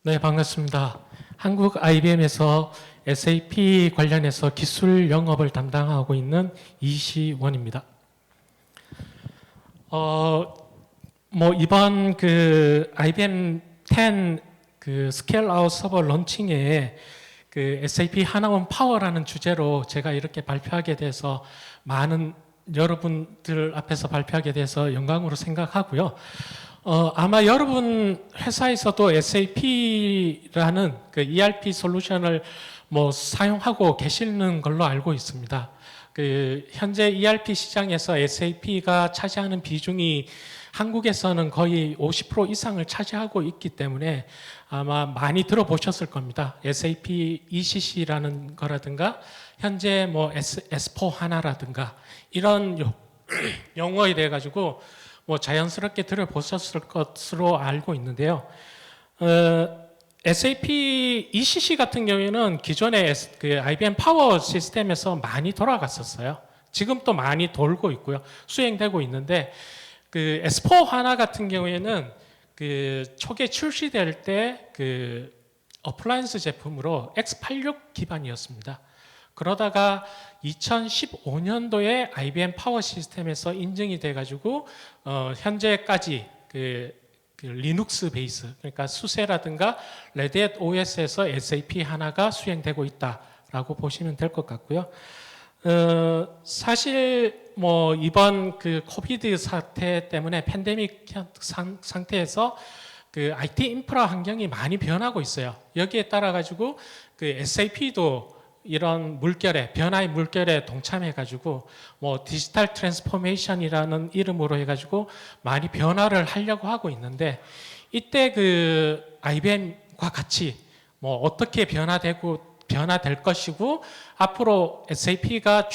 네, 반갑습니다. 한국 IBM에서 SAP 관련해서 기술 영업을 담당하고 있는 이시원입니다. 이번 IBM 10 스케일 아웃 서버 런칭에 SAP 하나원 파워라는 주제로 제가 이렇게 발표하게 돼서 많은 여러분들 앞에서 발표하게 돼서 영광으로 생각하고요. 아마 여러분 회사에서도 SAP라는 ERP 솔루션을 사용하고 계시는 걸로 알고 있습니다. 현재 ERP 시장에서 SAP가 차지하는 비중이 한국에서는 거의 50% 이상을 차지하고 있기 때문에 아마 많이 들어보셨을 겁니다. SAP ECC라는 거라든가 현재 S4 하나라든가 이런 용어에 대해 가지고 자연스럽게 들어보셨을 것으로 알고 있는데요. SAP ECC 같은 경우에는 기존의 IBM 파워 시스템에서 많이 돌아갔었어요. 지금 또 많이 돌고 있고요. 수행되고 있는데 S4 하나 같은 경우에는 초기에 출시될 때 어플라이언스 제품으로 X86 기반이었습니다. 그러다가 2015년도에 IBM 파워 시스템에서 인증이 돼가지고 현재까지 리눅스 베이스, 그러니까 수세라든가 레드햇 OS에서 SAP 하나가 수행되고 있다라고 보시면 될 것 같고요. 사실 이번 코비드 사태 때문에 팬데믹 상태에서 IT 인프라 환경이 많이 변하고 있어요. 여기에 따라 가지고 SAP도 이런 변화의 물결에 동참해가지고 디지털 트랜스포메이션이라는 이름으로 해가지고 많이 변화를 하려고 하고 있는데 이때 IBM과 같이 어떻게 변화될 것이고 앞으로 SAP가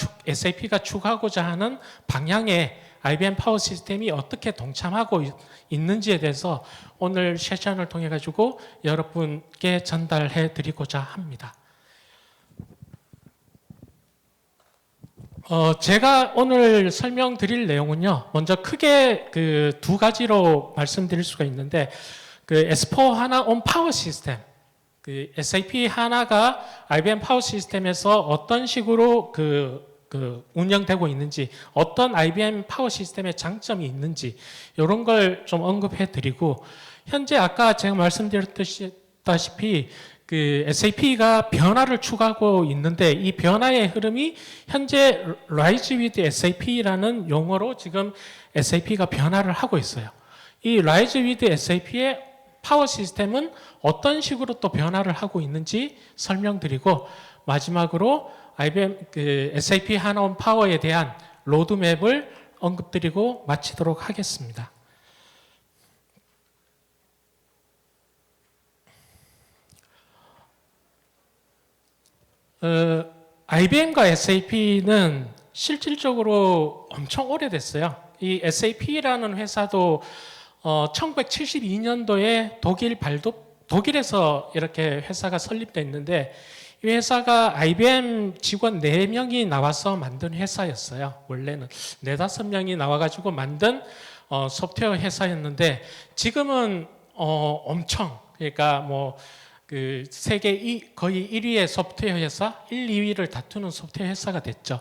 추구하고자 하는 방향에 IBM 파워 시스템이 어떻게 동참하고 있는지에 대해서 오늘 세션을 통해 가지고 여러분께 전달해 드리고자 합니다. 제가 오늘 설명드릴 내용은요, 먼저 크게 두 가지로 말씀드릴 수가 있는데, S4 하나 온 파워 시스템, SAP 하나가 IBM 파워 시스템에서 어떤 식으로 운영되고 있는지, 어떤 IBM 파워 시스템의 장점이 있는지, 이런 걸 좀 언급해 드리고, 현재 아까 제가 말씀드렸다시피, SAP가 변화를 추구하고 있는데 이 변화의 흐름이 현재 Rise with SAP라는 용어로 지금 SAP가 변화를 하고 있어요. 이 Rise with SAP의 파워 시스템은 어떤 식으로 또 변화를 하고 있는지 설명드리고 마지막으로 IBM SAP 하나원 파워에 대한 로드맵을 언급드리고 마치도록 하겠습니다. IBM과 SAP는 실질적으로 엄청 오래됐어요. 이 SAP라는 회사도 1972년도에 독일에서 이렇게 회사가 설립됐는데 이 회사가 IBM 직원 4명이 나와서 만든 회사였어요. 원래는 4, 5명이 나와가지고 만든 소프트웨어 회사였는데 지금은 엄청 그러니까 세계 거의 1위의 소프트웨어 회사, 1, 2위를 다투는 소프트웨어 회사가 됐죠.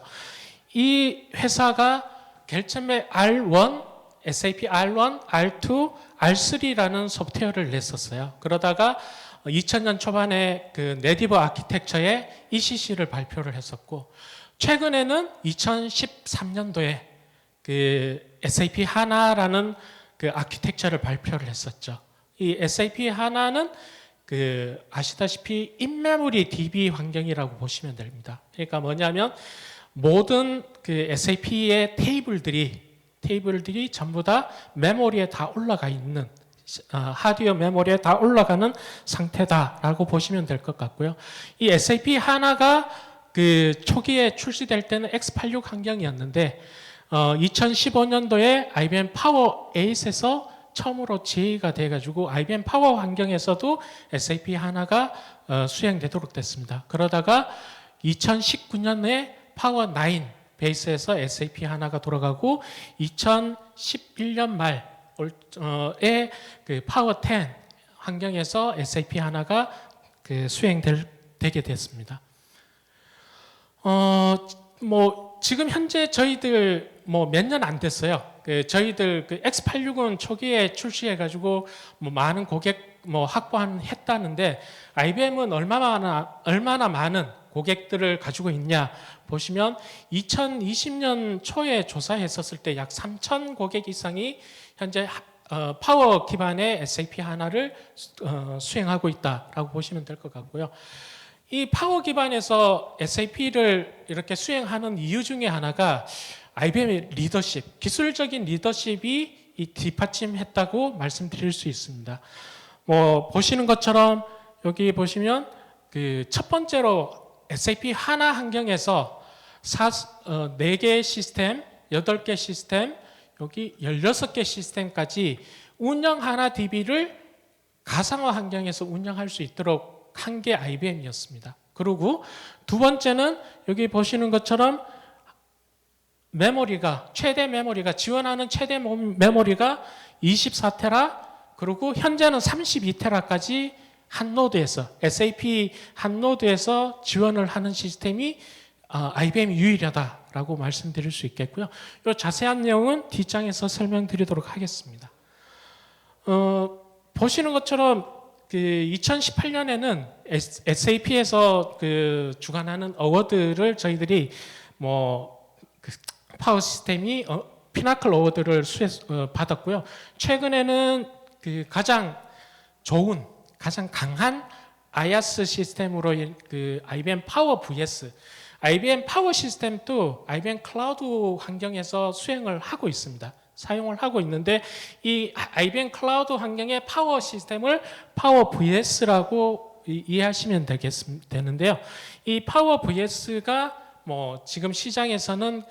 이 회사가 결점에 R1, SAP R1, R2, R3라는 소프트웨어를 냈었어요. 그러다가 2000년 초반에 네티브 아키텍처에 ECC를 발표를 했었고, 최근에는 2013년도에 SAP 하나라는 아키텍처를 발표를 했었죠. 이 SAP 하나는 아시다시피 인메모리 DB 환경이라고 보시면 됩니다. 그러니까 뭐냐면 모든 SAP의 테이블들이 전부 다 메모리에 다 올라가 있는 하드웨어 메모리에 다 올라가는 상태다라고 보시면 될 것 같고요. 이 SAP 하나가 초기에 출시될 때는 X86 환경이었는데 2015년도에 IBM 파워 8에서 처음으로 제의가 돼가지고 IBM 파워 환경에서도 SAP 하나가 수행되도록 됐습니다. 그러다가 2019년에 파워 9 베이스에서 SAP 하나가 돌아가고 2011년 말에 파워 10 환경에서 SAP 하나가 수행되게 됐습니다. 지금 현재 저희들 몇 년 안 됐어요. 저희들 X86은 초기에 출시해가지고 많은 고객 확보했다는데 IBM은 얼마나 많은 고객들을 가지고 있냐 보시면 2020년 초에 조사했었을 때 약 3,000 고객 이상이 현재 파워 기반의 SAP 하나를 수행하고 있다라고 보시면 될 것 같고요. 이 파워 기반에서 SAP를 이렇게 수행하는 이유 중에 하나가 IBM의 리더십, 기술적인 리더십이 뒷받침했다고 말씀드릴 수 있습니다. 보시는 것처럼 여기 보시면 첫 번째로 SAP 하나 환경에서 4개 시스템, 8개 시스템, 여기 16개 시스템까지 운영 하나 DB를 가상화 환경에서 운영할 수 있도록 한 게 IBM이었습니다. 그리고 두 번째는 여기 보시는 것처럼 최대 메모리가 지원하는 최대 메모리가 24테라, 그리고 현재는 32테라까지 한 노드에서 SAP 한 노드에서 지원을 하는 시스템이 IBM이 유일하다라고 말씀드릴 수 있겠고요. 이 자세한 내용은 뒷장에서 설명드리도록 하겠습니다. 보시는 것처럼 2018년에는 SAP에서 주관하는 어워드를 저희들이 파워 시스템이 피나클 어워드를 받았고요. 최근에는 가장 좋은, 가장 강한 IaaS 시스템으로 IBM 파워 vs IBM 파워 시스템도 IBM 클라우드 환경에서 수행을 하고 있습니다. 사용을 하고 있는데 이 IBM 클라우드 환경의 파워 시스템을 파워 vs라고 이해하시면 되는데요. 이 파워 vs가 지금 시장에서는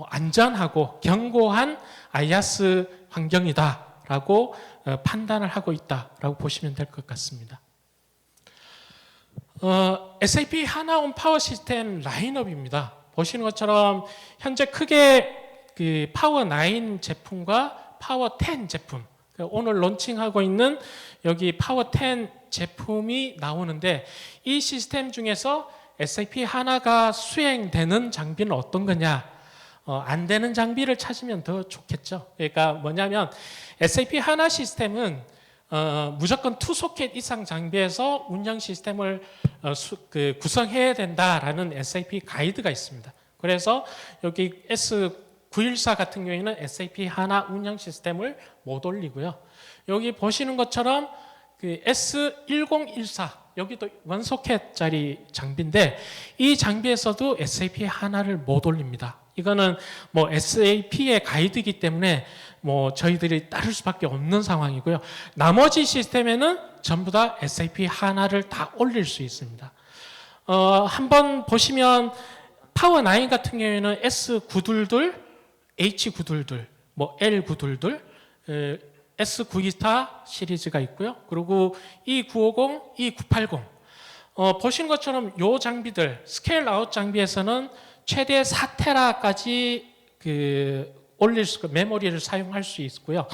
안전하고 견고한 IaaS 환경이다라고 판단을 하고 있다라고 보시면 될 것 같습니다. SAP 하나 온 파워 시스템 라인업입니다. 보시는 것처럼 현재 크게 파워 9 제품과 파워 10 제품, 오늘 론칭하고 있는 여기 파워 10 제품이 나오는데 이 시스템 중에서 SAP 하나가 수행되는 장비는 어떤 거냐? 안 되는 장비를 찾으면 더 좋겠죠. 그러니까 뭐냐면 SAP 하나 시스템은 무조건 2소켓 이상 장비에서 운영 시스템을 구성해야 된다라는 SAP 가이드가 있습니다. 그래서 여기 S914 같은 경우에는 SAP 하나 운영 시스템을 못 올리고요. 여기 보시는 것처럼 S1014 여기도 원소켓짜리 장비인데 이 장비에서도 SAP 하나를 못 올립니다. 이거는 SAP의 가이드이기 때문에 저희들이 따를 수밖에 없는 상황이고요. 나머지 시스템에는 전부 다 SAP 하나를 다 올릴 수 있습니다. 한번 보시면 파워 9 같은 경우에는 S922, H922, L922, S924 시리즈가 있고요. 그리고 E950, E980. 보시는 것처럼 이 장비들, 스케일 아웃 장비에서는 최대 4테라까지 메모리를 사용할 수 있고요.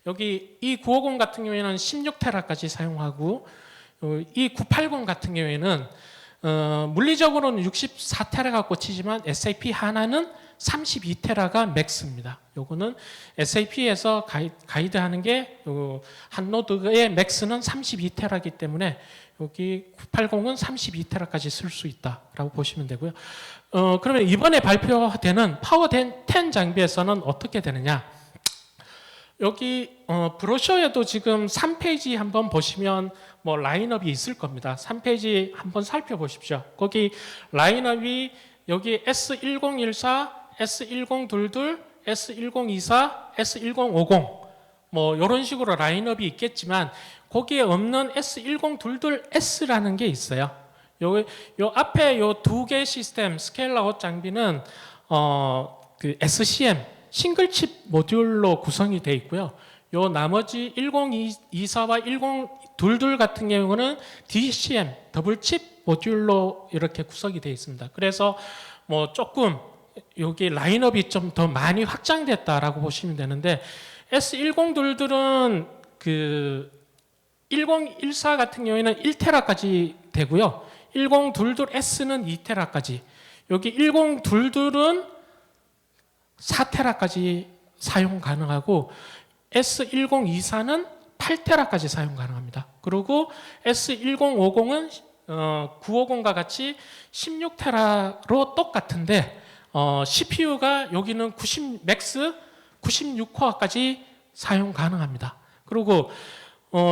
여기 E950 같은 경우에는 16테라까지 사용하고 E980 같은 경우에는 물리적으로는 64테라가 꽂히지만 SAP 하나는 32테라가 맥스입니다. 요거는 SAP에서 가이드하는 게 한 노드의 맥스는 32테라이기 때문에 여기 980은 32테라까지 쓸 수 있다라고 보시면 되고요. 그러면 이번에 발표되는 파워 10 장비에서는 어떻게 되느냐? 여기 브로셔에도 지금 3페이지 한번 보시면 라인업이 있을 겁니다. 3페이지 한번 살펴보십시오. 거기 라인업이 여기 S1014, S1022, S1024, S1050 이런 식으로 라인업이 있겠지만 거기에 없는 S1022S라는 게 있어요. 요 앞에 요 두 개 시스템 스케일아웃 장비는 SCM 싱글칩 모듈로 구성이 되어 있고요. 요 나머지 1024와 1022 같은 경우는 DCM 더블칩 모듈로 이렇게 구성이 되어 있습니다. 그래서 조금 여기 라인업이 좀 더 많이 확장됐다라고 보시면 되는데 S1022들은 1014 같은 경우에는 1테라까지 되고요. 1022S는 2테라까지. 여기 1022은 4테라까지 사용 가능하고 S1024는 8테라까지 사용 가능합니다. 그리고 S1050은 950과 같이 16테라로 똑같은데 CPU가 여기는 맥스 96코어까지 사용 가능합니다. 그리고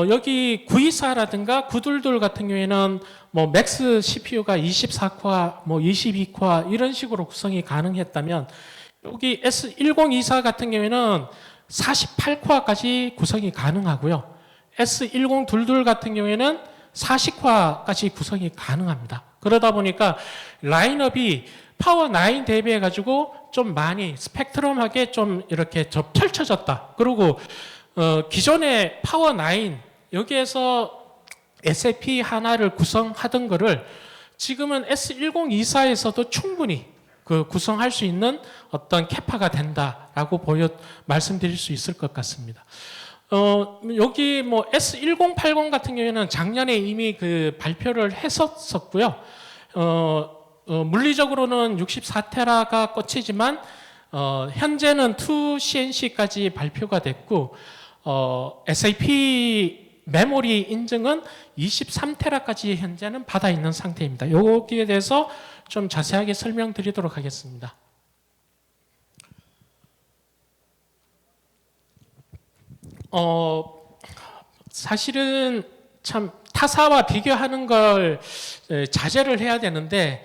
여기 924라든가 922 같은 경우에는 뭐 맥스 CPU가 24코어, 뭐 22코어 이런 식으로 구성이 가능했다면 여기 S1024 같은 경우에는 48코어까지 구성이 가능하고요. S1022 같은 경우에는 40코어까지 구성이 가능합니다. 그러다 보니까 라인업이 파워9 대비해 가지고 좀 많이 스펙트럼하게 좀 이렇게 펼쳐졌다. 그리고 기존의 파워9 여기에서 SAP 하나를 구성하던 거를 지금은 S1024에서도 충분히 구성할 수 있는 어떤 캐파가 된다라고 말씀드릴 수 있을 것 같습니다. 여기 뭐 S1080 같은 경우에는 작년에 이미 발표를 했었고요. 물리적으로는 64테라가 꽂히지만 현재는 2CNC까지 발표가 됐고 SAP 메모리 인증은 23테라까지 현재는 받아 있는 상태입니다. 여기에 대해서 좀 자세하게 설명드리도록 하겠습니다. 사실은 참 타사와 비교하는 걸 자제를 해야 되는데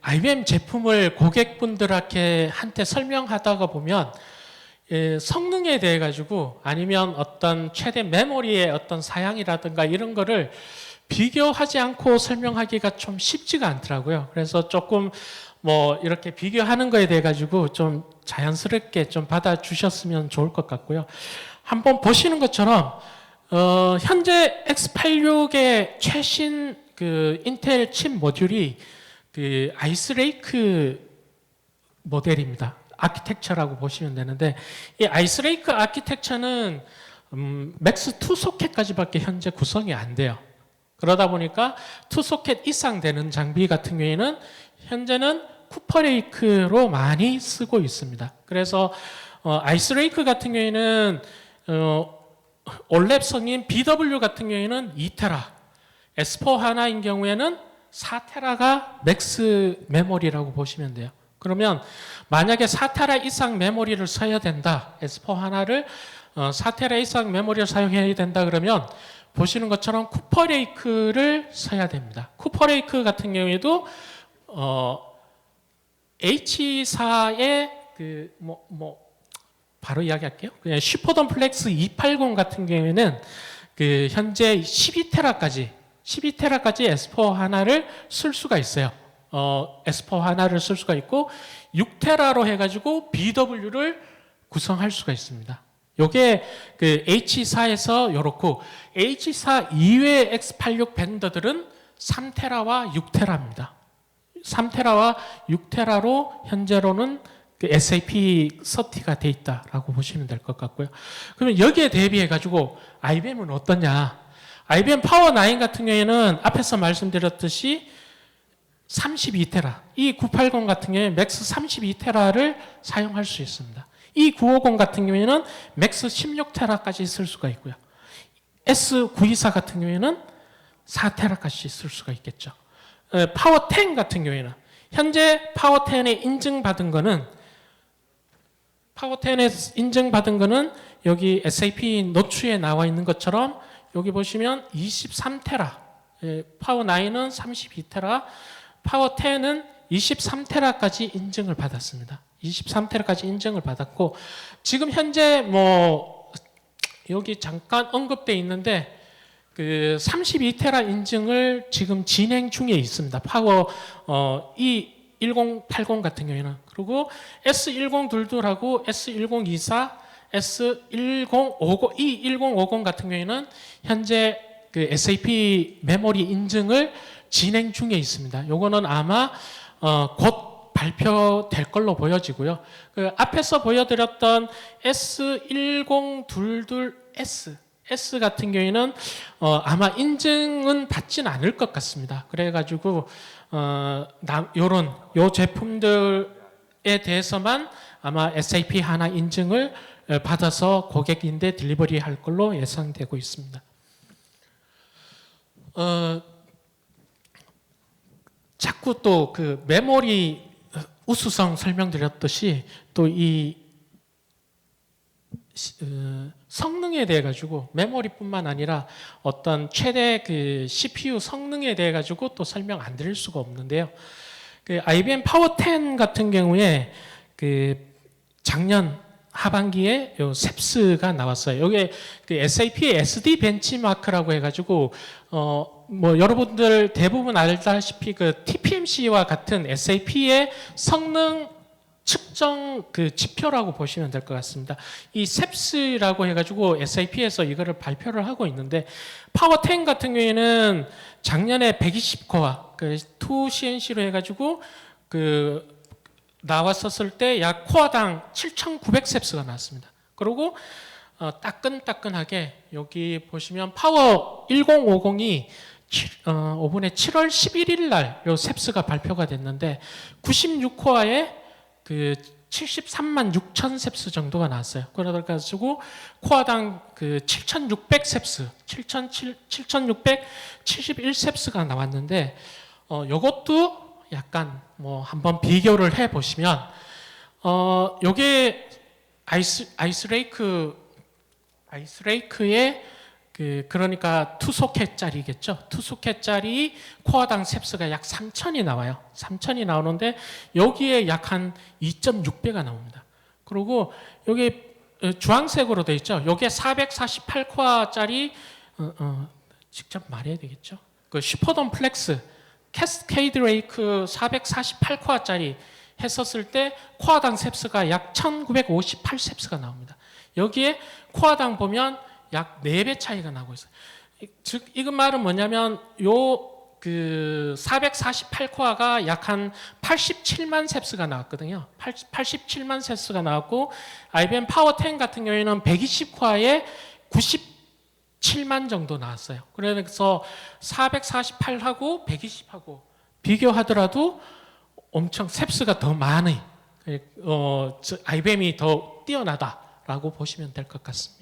IBM 제품을 고객분들한테 설명하다가 보면 성능에 대해 가지고 아니면 어떤 최대 메모리의 어떤 사양이라든가 이런 거를 비교하지 않고 설명하기가 좀 쉽지가 않더라고요. 그래서 조금 뭐 이렇게 비교하는 거에 대해 가지고 좀 자연스럽게 좀 받아주셨으면 좋을 것 같고요. 한번 보시는 것처럼 현재 X86의 최신 인텔 칩 모듈이 아이스레이크 모델입니다. 아키텍처라고 보시면 되는데 이 아이스레이크 아키텍처는 맥스 2소켓까지밖에 현재 구성이 안 돼요. 그러다 보니까 2소켓 이상 되는 장비 같은 경우에는 현재는 쿠퍼레이크로 많이 쓰고 있습니다. 그래서 아이스레이크 같은 경우에는 올랩 성인 BW 같은 경우에는 2테라, S4 하나인 경우에는 4테라가 맥스 메모리라고 보시면 돼요. 그러면 만약에 4테라 이상 메모리를 써야 된다. S4 하나를 4테라 이상 메모리를 사용해야 된다 그러면 보시는 것처럼 쿠퍼레이크를 써야 됩니다. 쿠퍼레이크 같은 경우에도 H4의 바로 이야기할게요. 그냥 슈퍼덤플렉스 280 같은 경우에는 현재 12테라까지 S4 하나를 쓸 수가 있어요. S4 하나를 쓸 수가 있고 6테라로 해가지고 BW를 구성할 수가 있습니다. 요게 H4에서 요렇고 H4 이외의 X86 밴더들은 3테라와 6테라입니다. 3테라와 6테라로 현재로는 SAP 서티가 돼 있다라고 보시면 될 것 같고요. 그러면 여기에 대비해 가지고 IBM은 어떠냐? IBM 파워9 같은 경우에는 앞에서 말씀드렸듯이 32테라, 이 980 같은 경우에 맥스 32테라를 사용할 수 있습니다. 이 950 같은 경우에는 맥스 16테라까지 쓸 수가 있고요. S924 같은 경우에는 4테라까지 쓸 수가 있겠죠. 파워10 같은 경우에는 현재 파워10에 인증받은 거는 여기 SAP 노트에 나와 있는 것처럼 여기 보시면 23테라, 파워9은 32테라, 파워10은 23테라까지 인증을 받았습니다. 23테라까지 인증을 받았고 지금 현재 여기 잠깐 언급되어 있는데 32테라 인증을 지금 진행 중에 있습니다. 파워 이 1080 같은 경우에는. 그리고 S1022하고 S1024, S1050, 이 1050 같은 경우에는 현재 SAP 메모리 인증을 진행 중에 있습니다. 요거는 아마 곧 발표될 걸로 보여지고요. 앞에서 보여드렸던 S1022S, S 같은 경우에는 아마 인증은 받진 않을 것 같습니다. 그래가지고 요 제품들에 대해서만 아마 SAP 하나 인증을 받아서 고객인데 딜리버리 할 걸로 예상되고 있습니다. 자꾸 또 그 메모리 우수성 설명드렸듯이 또 이 성능에 대해 가지고 메모리뿐만 아니라 어떤 최대 그 CPU 성능에 대해 가지고 또 설명 안 드릴 수가 없는데요. 그 IBM 파워 10 같은 경우에 그 작년 하반기에 요 셉스가 나왔어요. 여기에 그 SAP SD 벤치마크라고 해가지고 뭐 여러분들 대부분 알다시피 그 TPMC와 같은 SAP의 성능 측정 그 지표라고 보시면 될 것 같습니다. 이 셉스라고 해가지고 SAP에서 이거를 발표를 하고 있는데 파워 10 같은 경우에는 작년에 120코어 그 2CNC로 해가지고 그 나왔었을 때 약 코어당 7,900셉스가 나왔습니다. 그리고 따끈따끈하게 여기 보시면 파워 1050이 이번에 7월 11일 날 요 셉스가 발표가 됐는데 96코어에 그 73만 6천 셉스 정도가 나왔어요. 그래가지고 코어당 그 7,600 셉스, 7,671 셉스가 나왔는데 요것도 약간 뭐 한번 비교를 해 보시면 요게 아이스레이크의 그러니까 투소켓짜리겠죠. 투소켓짜리 코어당 셉스가 약 3,000이 나와요. 3,000이 나오는데 여기에 약 한 2.6배가 나옵니다. 그리고 여기 주황색으로 되어 있죠. 요게 448코어짜리 직접 말해야 되겠죠. 그 슈퍼돔 플렉스 캐스케이드 레이크 448코어짜리 했었을 때 코어당 셉스가 약 1958 셉스가 나옵니다. 여기에 코어당 보면 약 4배 차이가 나고 있어요. 즉, 이건 말은 뭐냐면 그 448코어가 약 한 87만 셉스가 나왔거든요. 87만 셉스가 나왔고 IBM 파워 10 같은 경우에는 120코어에 97만 정도 나왔어요. 그래서 448하고 120하고 비교하더라도 엄청 셉스가 더 많이 IBM이 더 뛰어나다라고 보시면 될 것 같습니다.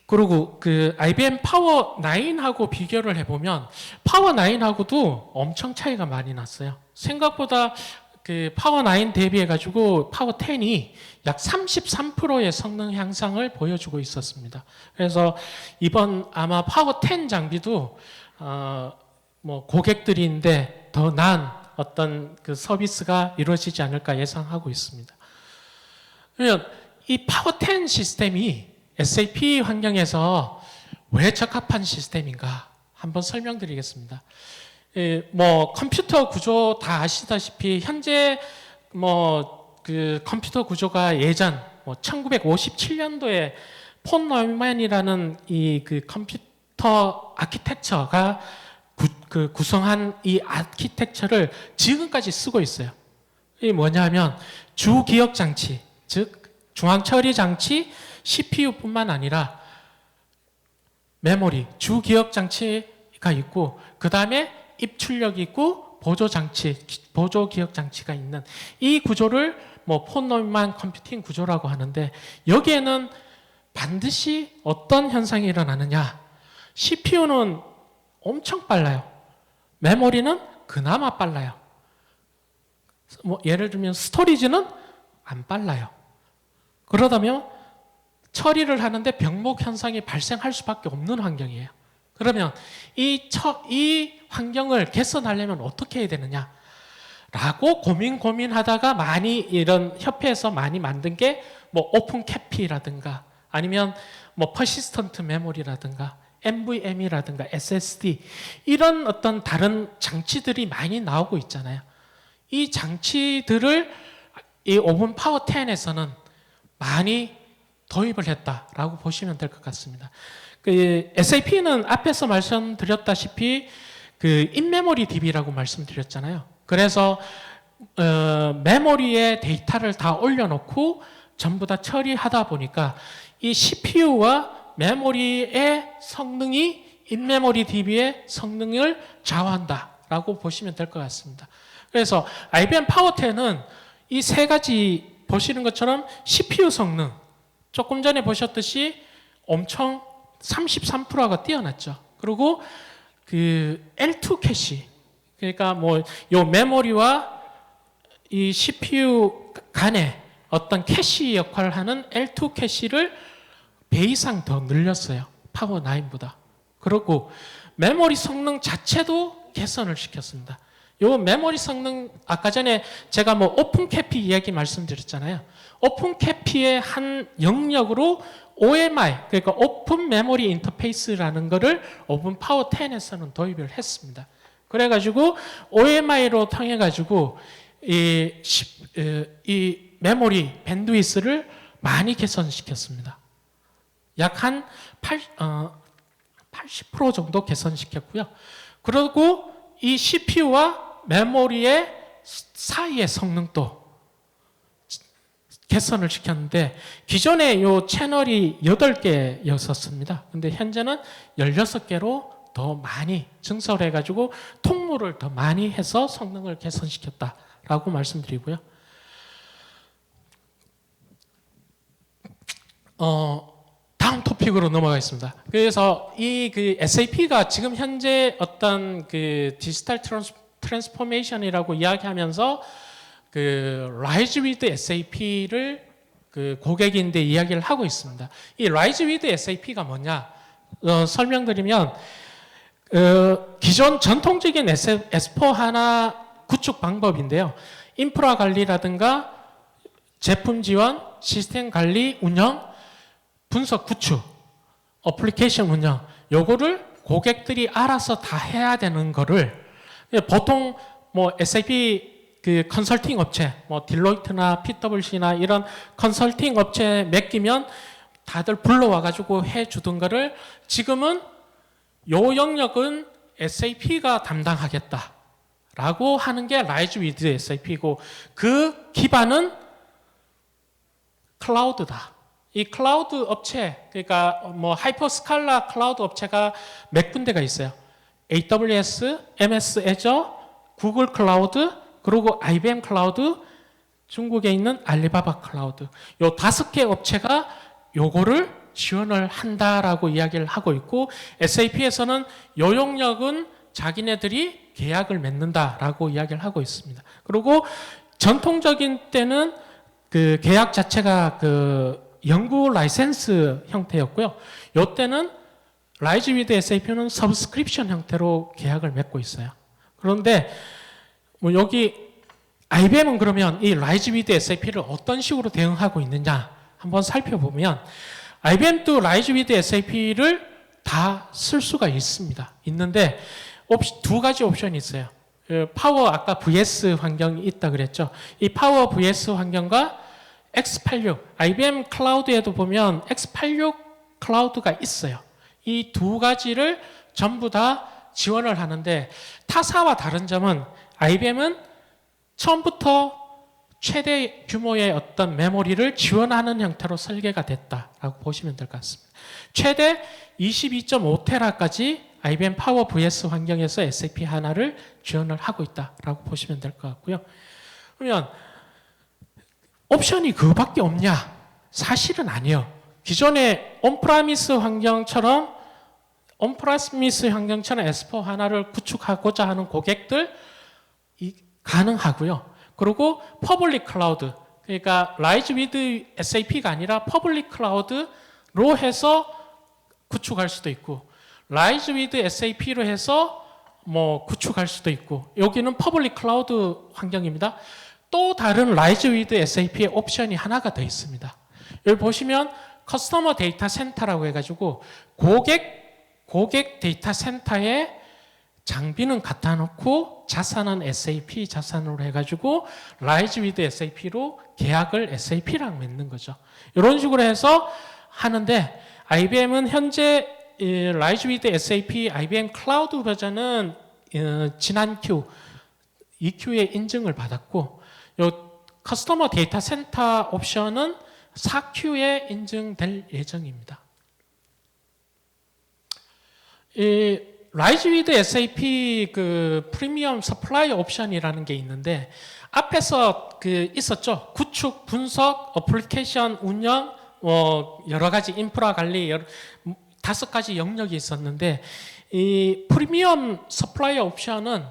그리고 그 IBM 파워 9하고 비교를 해보면 파워 9하고도 엄청 차이가 많이 났어요. 생각보다 그 파워 9 대비해가지고 파워 10이 약 33%의 성능 향상을 보여주고 있었습니다. 그래서 이번 아마 파워 10 장비도 뭐 고객들인데 더 나은 어떤 그 서비스가 이루어지지 않을까 예상하고 있습니다. 그러면 이 파워 10 시스템이 SAP 환경에서 왜 적합한 시스템인가 한번 설명드리겠습니다. 뭐 컴퓨터 구조 다 아시다시피 현재 뭐 그 컴퓨터 구조가 예전 뭐 1957년도에 폰 노이만이라는 이 그 컴퓨터 아키텍처가 구성한 이 아키텍처를 지금까지 쓰고 있어요. 이게 뭐냐면 주 기억 장치, 즉 중앙 처리 장치, CPU뿐만 아니라 메모리, 주 기억 장치가 있고 그 다음에 입출력이 있고 보조 장치, 보조 기억 장치가 있는 이 구조를 뭐 폰 노이만 컴퓨팅 구조라고 하는데 여기에는 반드시 어떤 현상이 일어나느냐? CPU는 엄청 빨라요. 메모리는 그나마 빨라요. 뭐 예를 들면 스토리지는 안 빨라요. 그러다면 처리를 하는데 병목 현상이 발생할 수밖에 없는 환경이에요. 그러면 이 환경을 개선하려면 어떻게 해야 되느냐? 라고 고민하다가 많이 이런 협회에서 많이 만든 게 뭐 오픈 캐피라든가 아니면 뭐 퍼시스턴트 메모리라든가 NVMe라든가 SSD 이런 어떤 다른 장치들이 많이 나오고 있잖아요. 이 장치들을 이 오븐 파워 10에서는 많이 도입을 했다라고 보시면 될 것 같습니다. 그 SAP는 앞에서 말씀드렸다시피 그 인메모리 DB라고 말씀드렸잖아요. 그래서 메모리에 데이터를 다 올려놓고 전부 다 처리하다 보니까 이 CPU와 메모리의 성능이 인메모리 DB의 성능을 좌우한다라고 보시면 될 것 같습니다. 그래서 IBM 파워10은 이 세 가지 보시는 것처럼 CPU 성능, 조금 전에 보셨듯이 엄청 33%가 뛰어났죠. 그리고 그 L2 캐시, 그러니까 뭐 요 메모리와 이 CPU 간에 어떤 캐시 역할을 하는 L2 캐시를 배 이상 더 늘렸어요. 파워9보다. 그리고 메모리 성능 자체도 개선을 시켰습니다. 요 메모리 성능, 아까 전에 제가 뭐 오픈 캐피 이야기 말씀드렸잖아요. 오픈 캐피의 한 영역으로 OMI, 그러니까 오픈 메모리 인터페이스라는 거를 오픈 파워 10에서는 도입을 했습니다. 그래가지고 OMI로 통해가지고 이 메모리 밴드위스를 많이 개선시켰습니다. 약 한 80% 정도 개선시켰고요. 그리고 이 CPU와 메모리의 사이의 성능도 개선을 시켰는데 기존에 이 채널이 8개였었습니다. 근데 현재는 16개로 더 많이 증설해가지고 통로를 더 많이 해서 성능을 개선시켰다라고 말씀드리고요. 다음 토픽으로 넘어가겠습니다. 그래서 이 그 SAP가 지금 현재 어떤 그 디지털 트랜스포메이션이라고 이야기하면서 그 Rise with SAP를 그 고객인데 이야기를 하고 있습니다. 이 Rise with SAP가 뭐냐 설명드리면 기존 전통적인 S4 하나 구축 방법인데요. 인프라 관리라든가 제품 지원, 시스템 관리, 운영, 분석 구축, 어플리케이션 운영, 요거를 고객들이 알아서 다 해야 되는 거를 보통 뭐 SAP 그 컨설팅 업체, 뭐 딜로이트나 PwC나 이런 컨설팅 업체에 맡기면 다들 불러와가지고 해주던 거를 지금은 요 영역은 SAP가 담당하겠다라고 하는 게 Rise with SAP고 그 기반은 클라우드다. 이 클라우드 업체, 그러니까 뭐 하이퍼스칼라 클라우드 업체가 몇 군데가 있어요. AWS, MS Azure, 구글 클라우드, 그리고 IBM 클라우드, 중국에 있는 알리바바 클라우드. 요 5개 업체가 요거를 지원을 한다라고 이야기를 하고 있고 SAP에서는 요 영역은 자기네들이 계약을 맺는다라고 이야기를 하고 있습니다. 그리고 전통적인 때는 그 계약 자체가 그 연구 라이센스 형태였고요. 이때는 Rise with SAP는 서브스크립션 형태로 계약을 맺고 있어요. 그런데 뭐 여기 IBM은 그러면 이 Rise with SAP를 어떤 식으로 대응하고 있느냐 한번 살펴보면 IBM도 Rise with SAP를 다 쓸 수가 있는데 두 가지 옵션이 있어요. 파워 아까 VS 환경이 있다 그랬죠. 이 파워 VS 환경과 X86, IBM 클라우드에도 보면 X86 클라우드가 있어요. 이 두 가지를 전부 다 지원을 하는데 타사와 다른 점은 IBM은 처음부터 최대 규모의 어떤 메모리를 지원하는 형태로 설계가 됐다라고 보시면 될 것 같습니다. 최대 22.5테라까지 IBM 파워 VS 환경에서 SAP 하나를 지원을 하고 있다라고 보시면 될 것 같고요. 그러면 옵션이 그거밖에 없냐? 사실은 아니에요. 기존의 온프라미스 환경처럼 S4 하나를 구축하고자 하는 고객들 가능하고요. 그리고 퍼블릭 클라우드, 그러니까 Rise with SAP가 아니라 퍼블릭 클라우드로 해서 구축할 수도 있고 Rise with SAP로 해서 뭐 구축할 수도 있고 여기는 퍼블릭 클라우드 환경입니다. 또 다른 Rise with SAP의 옵션이 하나가 더 있습니다. 여기 보시면 커스터머 데이터 센터라고 해가지고 고객 데이터 센터에 장비는 갖다 놓고 자산은 SAP 자산으로 해가지고 Rise with SAP로 계약을 SAP랑 맺는 거죠. 이런 식으로 해서 하는데 IBM은 현재 Rise with SAP IBM 클라우드 버전은 지난 Q, EQ의 인증을 받았고 요 커스터머 데이터 센터 옵션은 4Q에 인증될 예정입니다. 이 Rise with SAP 그 프리미엄 서플라이 옵션이라는 게 있는데 앞에서 그 있었죠. 구축, 분석, 어플리케이션 운영, 여러 가지 인프라 관리 5가지 영역이 있었는데 이 프리미엄 서플라이 옵션은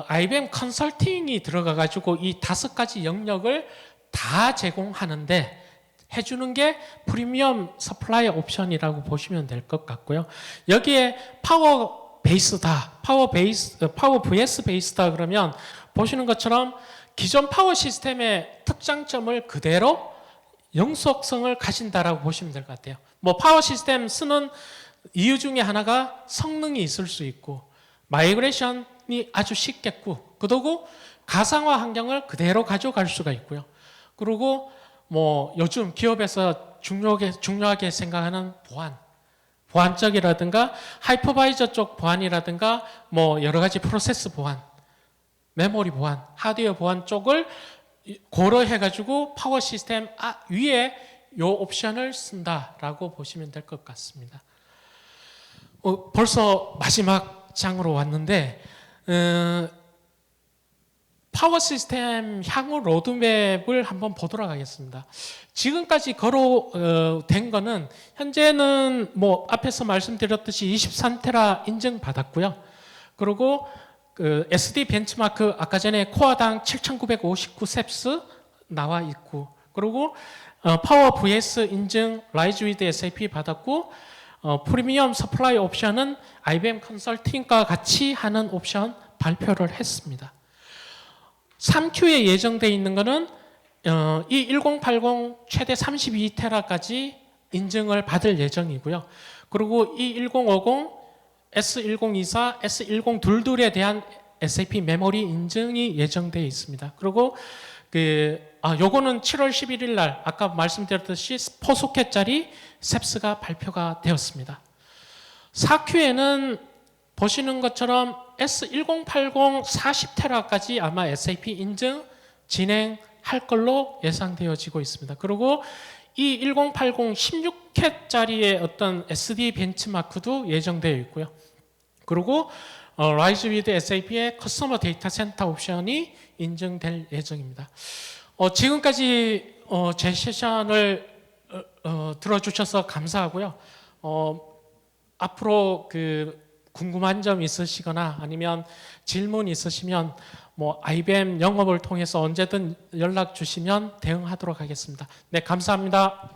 IBM 컨설팅이 들어가 가지고 이 5가지 영역을 다 제공하는데 해주는 게 프리미엄 서플라이 옵션이라고 보시면 될 것 같고요. 여기에 파워 베이스다, 파워 VS 베이스다 그러면 보시는 것처럼 기존 파워 시스템의 특장점을 그대로 영속성을 가진다라고 보시면 될 것 같아요. 뭐 파워 시스템 쓰는 이유 중에 하나가 성능이 있을 수 있고 마이그레이션이 아주 쉽겠고 그리고 가상화 환경을 그대로 가져갈 수가 있고요. 그리고 뭐 요즘 기업에서 중요하게 생각하는 보안 쪽이라든가 하이퍼바이저 쪽 보안이라든가 뭐 여러 가지 프로세스 보안, 메모리 보안, 하드웨어 보안 쪽을 고려해 가지고 파워 시스템 위에 요 옵션을 쓴다라고 보시면 될 것 같습니다. 벌써 마지막 장으로 왔는데 파워 시스템 향후 로드맵을 한번 보도록 하겠습니다. 지금까지 거로된 거는 현재는 뭐 앞에서 말씀드렸듯이 23테라 인증 받았고요. 그리고 그 SD 벤치마크 아까 전에 코어당 7959 셉스 나와 있고 그리고 파워 VS 인증 라이즈 위드 SAP 받았고 프리미엄 서플라이 옵션은 IBM 컨설팅과 같이 하는 옵션 발표를 했습니다. 3Q에 예정되어 있는 것은 이 1080 최대 32테라까지 인증을 받을 예정이고요. 그리고 이 1050, S1024, S1022에 대한 SAP 메모리 인증이 예정되어 있습니다. 그리고 요거는 7월 11일 날 아까 말씀드렸듯이 4소켓짜리 셉스가 발표가 되었습니다. 4Q에는 보시는 것처럼 S1080 40테라까지 아마 SAP 인증 진행할 걸로 예상되어지고 있습니다. 그리고 이 1080 16캣짜리의 어떤 SD 벤치마크도 예정되어 있고요. 그리고 Rise with SAP의 커스터머 데이터 센터 옵션이 인증될 예정입니다. 지금까지 제 세션을 들어주셔서 감사하고요. 앞으로 궁금한 점 있으시거나 아니면 질문 있으시면 뭐 IBM 영업을 통해서 언제든 연락 주시면 대응하도록 하겠습니다. 네, 감사합니다.